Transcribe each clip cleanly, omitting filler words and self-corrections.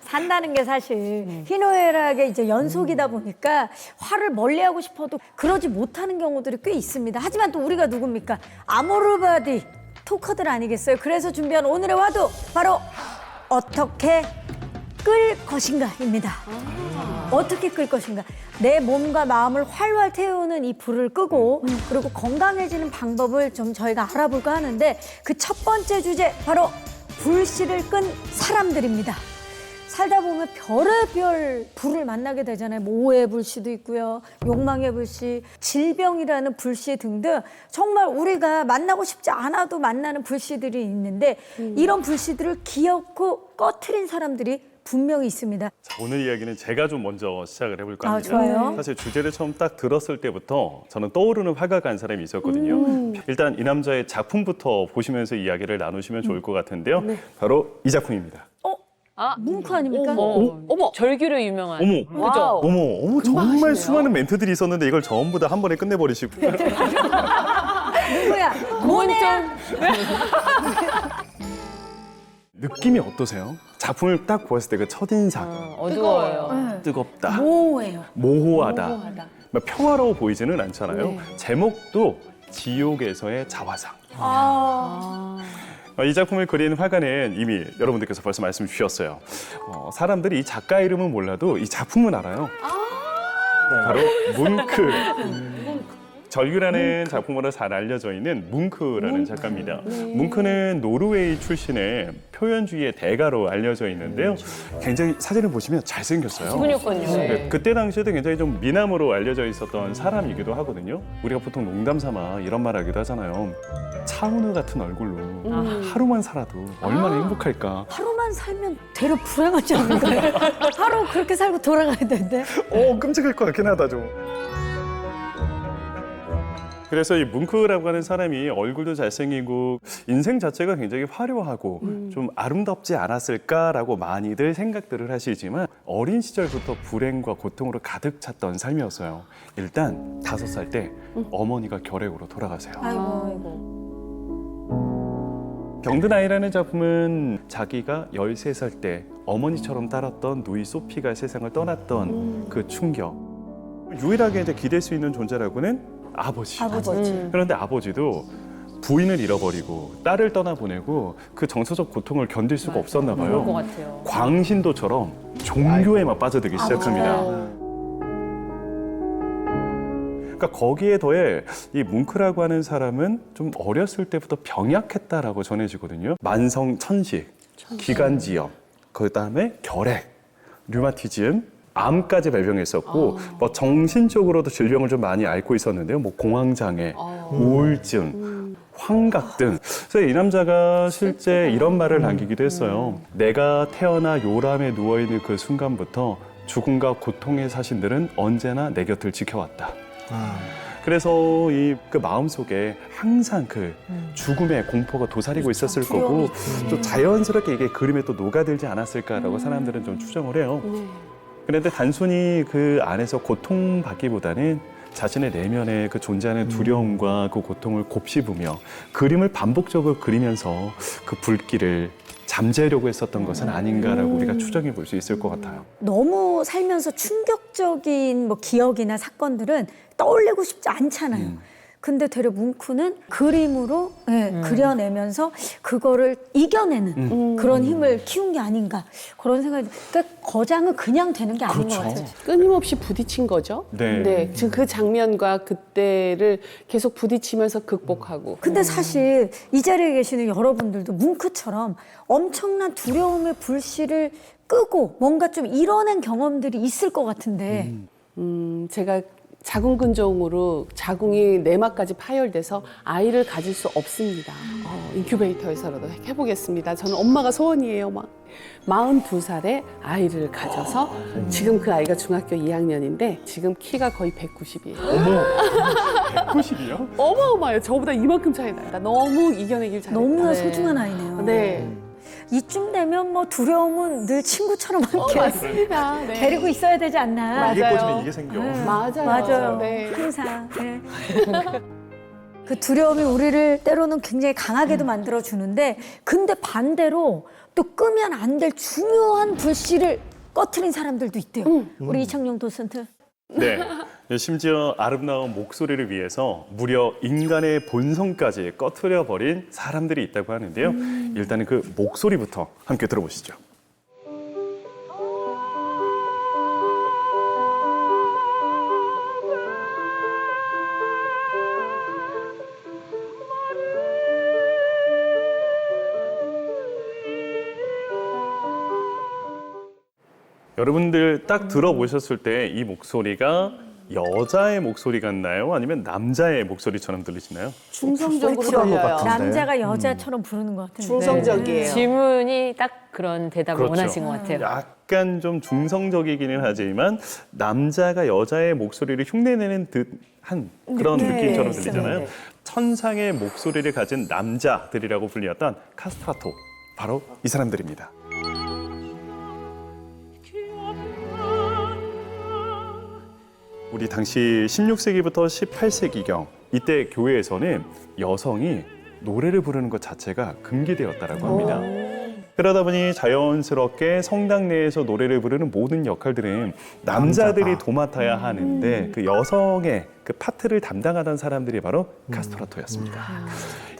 산다는 게 사실 희노애락의 이제 연속이다 보니까 화를 멀리하고 싶어도 그러지 못하는 경우들이 꽤 있습니다. 하지만 또 우리가 누굽니까? 아모르바디 토커들 아니겠어요? 그래서 준비한 오늘의 화두 바로 어떻게 끌 것인가입니다. 어떻게 끌 것인가? 내 몸과 마음을 활활 태우는 이 불을 끄고 그리고 건강해지는 방법을 좀 저희가 알아볼까 하는데 그 첫 번째 주제 바로 불씨를 끈 사람들입니다. 살다 보면 별의별 불을 만나게 되잖아요. 뭐 오해의 불씨도 있고요. 욕망의 불씨, 질병이라는 불씨 등등 정말 우리가 만나고 싶지 않아도 만나는 불씨들이 있는데 이런 불씨들을 기어코 꺼트린 사람들이 분명히 있습니다. 자, 오늘 이야기는 제가 좀 먼저 시작을 해볼까 합니다. 좋아요. 사실 주제를 처음 딱 들었을 때부터 저는 떠오르는 화가 간 사람이 있었거든요. 일단 이 남자의 작품부터 보시면서 이야기를 나누시면 좋을 것 같은데요. 바로 이 작품입니다. 뭉크 아닙니까? 어머, 절규로 유명한. 어머, 그죠? 어머, 정말 수많은 멘트들이 있었는데 이걸 전부 다 한 번에 끝내버리시고. 누구야? 모네야? 느낌이 어떠세요? 작품을 딱 보았을 때 그 첫인상. 어두워요. 뜨겁다, 모호해요. 모호하다. 막 평화로워 보이지는 않잖아요. 네. 제목도 지옥에서의 자화상. 아. 이 작품을 그린 화가는 이미 여러분들께서 벌써 말씀 주셨어요. 사람들이 이 작가 이름은 몰라도 이 작품은 알아요. 바로 뭉크. 절규라는 작품으로 잘 알려져 있는 뭉크라는 작가입니다. 뭉크는 노르웨이 출신의 표현주의의 대가로 알려져 있는데요. 굉장히 사진을 보시면 잘생겼어요. 기분이었군요. 네, 그때 당시에도 굉장히 좀 미남으로 알려져 있었던 사람이기도 하거든요. 우리가 보통 농담 삼아 이런 말 하기도 하잖아요. 차은우 같은 얼굴로 하루만 살아도 얼마나 행복할까. 하루만 살면 되려 불행하지 않을까요? 하루 그렇게 살고 돌아가야 되는데. 끔찍할 것 같긴 하다 좀. 그래서 이 뭉크라고 하는 사람이 얼굴도 잘생기고 인생 자체가 굉장히 화려하고 좀 아름답지 않았을까라고 많이들 생각들을 하시지만 어린 시절부터 불행과 고통으로 가득 찼던 삶이었어요. 일단 5살 때 어머니가 결핵으로 돌아가세요. 병든 아이라는 작품은 자기가 13살 때 어머니처럼 따랐던 누이 소피가 세상을 떠났던 그 충격. 유일하게 이제 기댈 수 있는 존재라고는 아버지. 그런데 아버지도 부인을 잃어버리고 딸을 떠나보내고 그 정서적 고통을 견딜 수가 없었나 그럴 것 봐요. 같아요. 광신도처럼 종교에만 빠져들기 시작합니다. 그러니까 거기에 더해 이 뭉크라고 하는 사람은 좀 어렸을 때부터 병약했다라고 전해지거든요. 만성 천식, 기관지염, 그다음에 결핵, 류마티즘, 암까지 발병했었고 뭐 정신적으로도 질병을 좀 많이 앓고 있었는데요. 뭐 공황장애, 우울증, 환각 등. 그래서 이 남자가 실제 이런 말을 남기기도 했어요. 내가 태어나 요람에 누워있는 그 순간부터 죽음과 고통의 사신들은 언제나 내 곁을 지켜왔다. 그래서 그 마음속에 항상 그 죽음의 공포가 도사리고 있었을 거고 또 자연스럽게 이게 그림에 또 녹아들지 않았을까라고 사람들은 좀 추정을 해요. 그런데 단순히 그 안에서 고통받기보다는 자신의 내면에 그 존재하는 두려움과 그 고통을 곱씹으며 그림을 반복적으로 그리면서 그 불길을 잠재우려고 했었던 것은 아닌가라고 우리가 추정해 볼 수 있을 것 같아요. 너무 살면서 충격적인 뭐 기억이나 사건들은 떠올리고 싶지 않잖아요. 근데 되려 뭉크는 그림으로 그려내면서 그거를 이겨내는 그런 힘을 키운 게 아닌가 그런 생각이. 그러니까 거장은 그냥 되는 게 아닌 것 같아요. 끊임없이 부딪힌 거죠. 네. 지금 그 장면과 그때를 계속 부딪히면서 극복하고. 근데 사실 이 자리에 계시는 여러분들도 뭉크처럼 엄청난 두려움의 불씨를 끄고 뭔가 좀 이뤄낸 경험들이 있을 것 같은데. 제가 자궁근종으로 자궁이 내막까지 파열돼서 아이를 가질 수 없습니다. 인큐베이터에서라도 해보겠습니다. 저는 엄마가 소원이에요. 42살에 아이를 가져서 지금 그 아이가 중학교 2학년인데 지금 키가 거의 190이에요. 어머, 190이요? 어마어마해요. 저보다 이만큼 차이 나요. 나 너무 이겨내길 잘했다. 너무나 네. 소중한 아이네요. 네. 이쯤 되면 뭐 두려움은 늘 친구처럼 함께 맞습니다. 네. 데리고 있어야 되지 않나. 이게 맞아요. 꺼지면 이게 생겨. 맞아요. 맞아요. 네. 항상. 네. 그 두려움이 우리를 때로는 굉장히 강하게도 만들어주는데 근데 반대로 또 끄면 안 될 중요한 불씨를 꺼트린 사람들도 있대요. 우리 이창용 도슨트. 네. 심지어 아름다운 목소리를 위해서 무려 인간의 본성까지 꺼트려 버린 사람들이 있다고 하는데요. 일단은 그 목소리부터 함께 들어보시죠. 여러분들 딱 들어보셨을 때 이 목소리가 여자의 목소리 같나요? 아니면 남자의 목소리처럼 들리시나요? 중성적으로 그렇죠. 들려요. 남자가 여자처럼 부르는 것 같은데. 중성적이에요. 질문이 딱 그런 대답을 그렇죠. 원하신 것 같아요. 약간 좀 중성적이기는 하지만 남자가 여자의 목소리를 흉내내는 듯한 그런 네, 느낌처럼 네, 들리잖아요. 네. 천상의 목소리를 가진 남자들이라고 불리었던 카스트라토, 바로 이 사람들입니다. 우리 당시 16세기부터 18세기경 이때 교회에서는 여성이 노래를 부르는 것 자체가 금기되었다라고 합니다. 그러다 보니 자연스럽게 성당 내에서 노래를 부르는 모든 역할들은 남자들이 도맡아야 하는데 그 여성의 그 파트를 담당하던 사람들이 바로 카스트라토였습니다.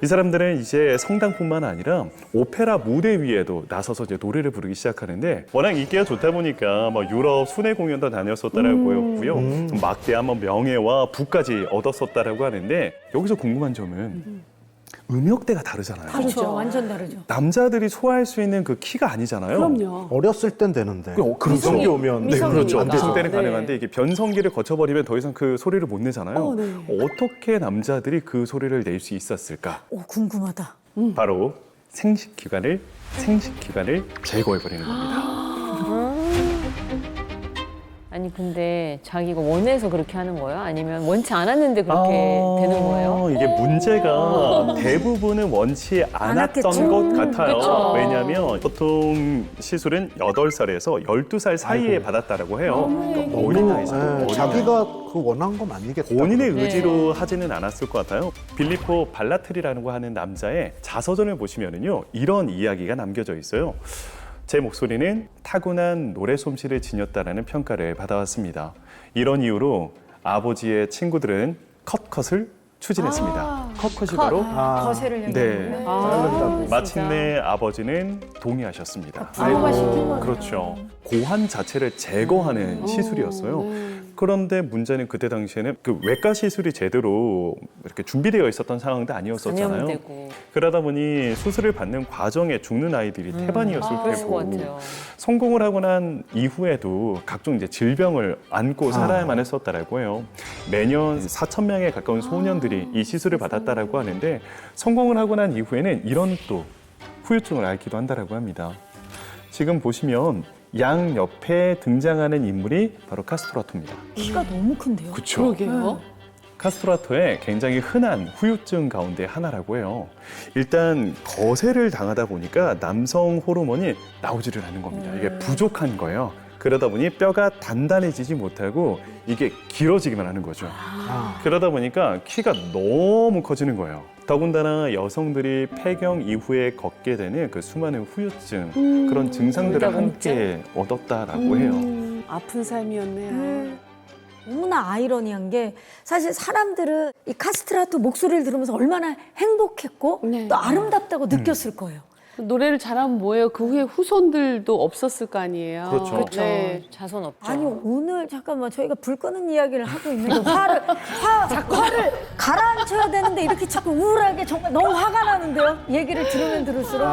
이 사람들은 이제 성당뿐만 아니라 오페라 무대 위에도 나서서 이제 노래를 부르기 시작하는데 워낙 인기가 좋다 보니까 뭐 유럽 순회 공연도 다녔었다라고 했고요. 막대한 뭐 명예와 부까지 얻었었다라고 하는데 여기서 궁금한 점은 음역대가 다르잖아요. 그렇죠. 완전 다르죠. 남자들이 소화할 수 있는 그 키가 아니잖아요. 그럼요. 어렸을 땐 되는데 그렇죠. 미성이 오면 네, 그렇죠. 미성이니까. 어렸을 때는 네. 가능한데 이게 변성기를 거쳐버리면 더 이상 그 소리를 못 내잖아요. 네. 어떻게 남자들이 그 소리를 낼 수 있었을까? 오, 궁금하다. 바로 생식기관을 제거해버리는 겁니다. 아니 근데 자기가 원해서 그렇게 하는 거예요? 아니면 원치 않았는데 그렇게 되는 거예요? 이게 문제가 대부분은 원치 않았던 않았겠죠. 것 같아요. 그쵸. 왜냐하면 보통 시술은 8살에서 12살 사이에 받았다라고 해요. 그러니까 어린 나이잖아요. 어린 나이. 자기가 그 원한 건 아니겠다. 본인의 네. 의지로 하지는 않았을 것 같아요. 빌리포 발라트리라고 하는 남자의 자서전을 보시면은요 이런 이야기가 남겨져 있어요. 제 목소리는 타고난 노래 솜씨를 지녔다라는 평가를 받아왔습니다. 이런 이유로 아버지의 친구들은 컷컷을 추진했습니다. 컷컷이 바로 거세를 얘기하는 네. 거예요. 마침내 아버지는 동의하셨습니다. 부모가 시킨 거네요. 그렇죠. 고환 자체를 제거하는 시술이었어요. 그런데 문제는 그때 당시에는 그 외과 시술이 제대로 이렇게 준비되어 있었던 상황도 아니었었잖아요. 감염되고. 그러다 보니 수술을 받는 과정에 죽는 아이들이 태반이었을 그랬을 것 테고 같아요. 성공을 하고 난 이후에도 각종 이제 질병을 안고 살아야만 했었다라고 해요. 매년 4,000명에 가까운 소년들이 이 시술을 받았다라고 하는데 성공을 하고 난 이후에는 이런 또 후유증을 앓기도 한다라고 합니다. 지금 보시면 양 옆에 등장하는 인물이 바로 카스트라토입니다. 키가 너무 큰데요. 그렇죠. 그러게요. 카스트라토의 굉장히 흔한 후유증 가운데 하나라고 해요. 일단 거세를 당하다 보니까 남성 호르몬이 나오지를 않는 겁니다. 이게 부족한 거예요. 그러다 보니 뼈가 단단해지지 못하고 이게 길어지기만 하는 거죠. 그러다 보니까 키가 너무 커지는 거예요. 더군다나 여성들이 폐경 이후에 걷게 되는 그 수많은 후유증 그런 증상들을 함께 얻었다라고 해요. 아픈 삶이었네요. 너무나 아이러니한 게 사실 사람들은 이 카스트라토 목소리를 들으면서 얼마나 행복했고 네. 또 아름답다고 느꼈을 거예요. 노래를 잘하면 뭐예요? 그 후에 후손들도 없었을 거 아니에요. 그렇죠. 그렇죠. 네. 자손 없죠. 아니 오늘 잠깐만 저희가 불 끄는 이야기를 하고 있는데 화를 가라앉혀야 되는데 이렇게 자꾸 우울하게 정말 너무 화가 나는데요. 얘기를 들으면 들을수록